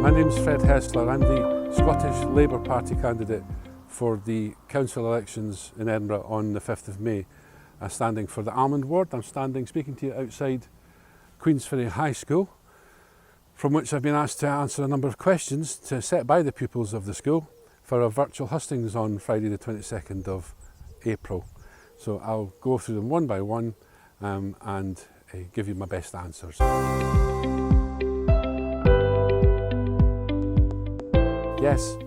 My name's Fred Hessler. I'm the Scottish Labour Party candidate for the council elections in Edinburgh on the 5th of May. I'm standing for the Almond Ward. I'm speaking to you outside Queensferry High School, from which I've been asked to answer a number of questions set by the pupils of the school for a virtual hustings on Friday the 22nd of April. So I'll go through them one by one and give you my best answers. Yes,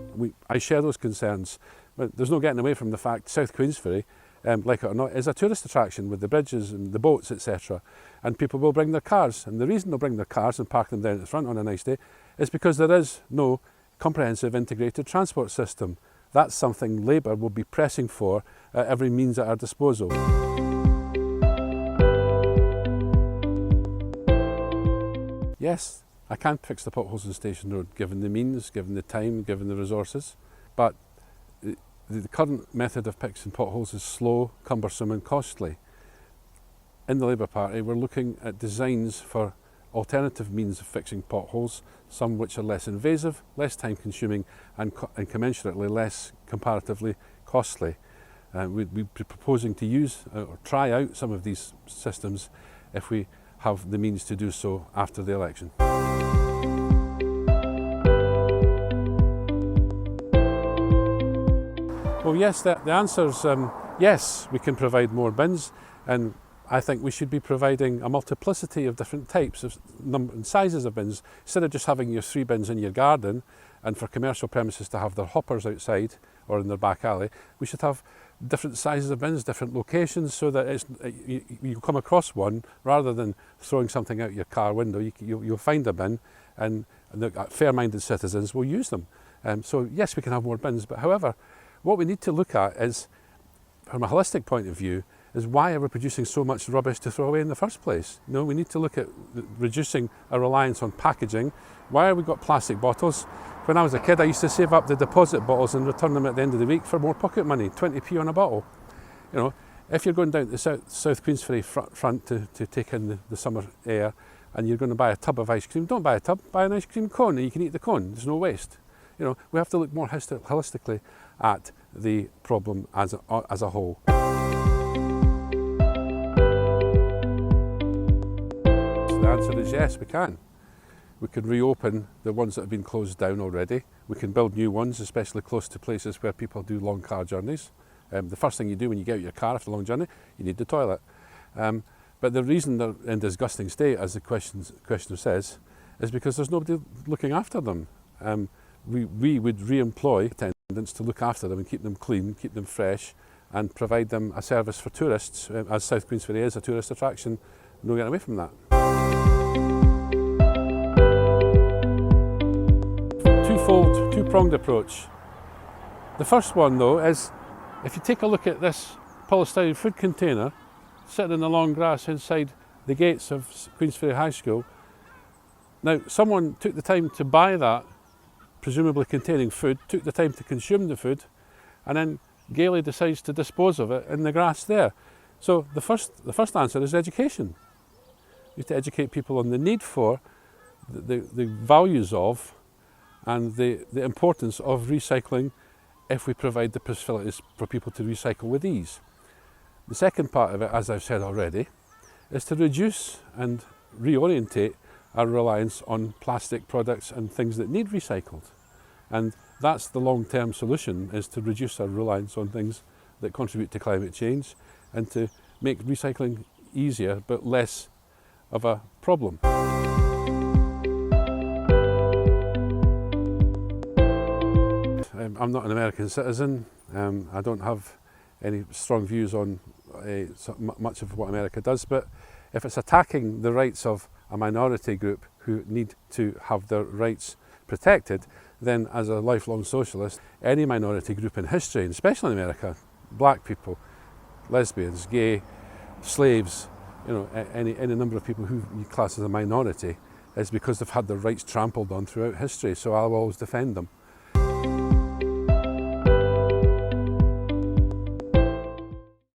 I share those concerns, but there's no getting away from the fact South Queensferry, like it or not, is a tourist attraction with the bridges and the boats, etc. And people will bring their cars, and the reason they'll bring their cars and park them down at the front on a nice day is because there is no comprehensive integrated transport system. That's something Labour will be pressing for at every means at our disposal. Yes, I can fix the potholes on Station Road, given the means, given the time, given the resources, but the current method of fixing potholes is slow, cumbersome and costly. In the Labour Party, we're looking at designs for alternative means of fixing potholes, some which are less invasive, less time consuming and commensurately less comparatively costly. We'd be proposing to use or try out some of these systems if we have the means to do so after the election. Well, yes, the answer is yes, we can provide more bins, and I think we should be providing a multiplicity of different types of number and sizes of bins. Instead of just having your 3 bins in your garden and for commercial premises to have their hoppers outside or in their back alley, we should have different sizes of bins, different locations, so that you come across one rather than throwing something out your car window. You'll find a bin, and the fair-minded citizens will use them. So yes, we can have more bins, but however, what we need to look at is, from a holistic point of view, is why are we producing so much rubbish to throw away in the first place? You know, we need to look at reducing our reliance on packaging. Why have we got plastic bottles? When I was a kid, I used to save up the deposit bottles and return them at the end of the week for more pocket money, 20p on a bottle. You know, if you're going down to the South Queensferry front to take in the summer air and you're going to buy a tub of ice cream, don't buy a tub, buy an ice cream cone and you can eat the cone. There's no waste. You know, we have to look more holistically at the problem as a whole. The answer is yes, we can. We can reopen the ones that have been closed down already. We can build new ones, especially close to places where people do long car journeys. The first thing you do when you get out your car after a long journey, you need the toilet. But the reason they're in disgusting state, as the questioner says, is because there's nobody looking after them. We would re-employ attendants to look after them and keep them clean, keep them fresh, and provide them a service for tourists, as South Queensferry is a tourist attraction. No getting away from that. Twofold, two-pronged approach. The first one, though, is if you take a look at this polystyrene food container sitting in the long grass inside the gates of Queensferry High School. Now, someone took the time to buy that, presumably containing food, took the time to consume the food, and then gaily decides to dispose of it in the grass there. So the first answer is education. We need to educate people on the need for, the values of, and the importance of recycling if we provide the facilities for people to recycle with ease. The second part of it, as I've said already, is to reduce and reorientate our reliance on plastic products and things that need recycled. And that's the long-term solution, is to reduce our reliance on things that contribute to climate change and to make recycling easier but less of a problem. I'm not an American citizen. I don't have any strong views on much of what America does, but if it's attacking the rights of a minority group who need to have their rights protected, then as a lifelong socialist, any minority group in history, and especially in America, black people, lesbians, gay, slaves, you know, any number of people who you class as a minority, is because they've had their rights trampled on throughout history, so I'll always defend them.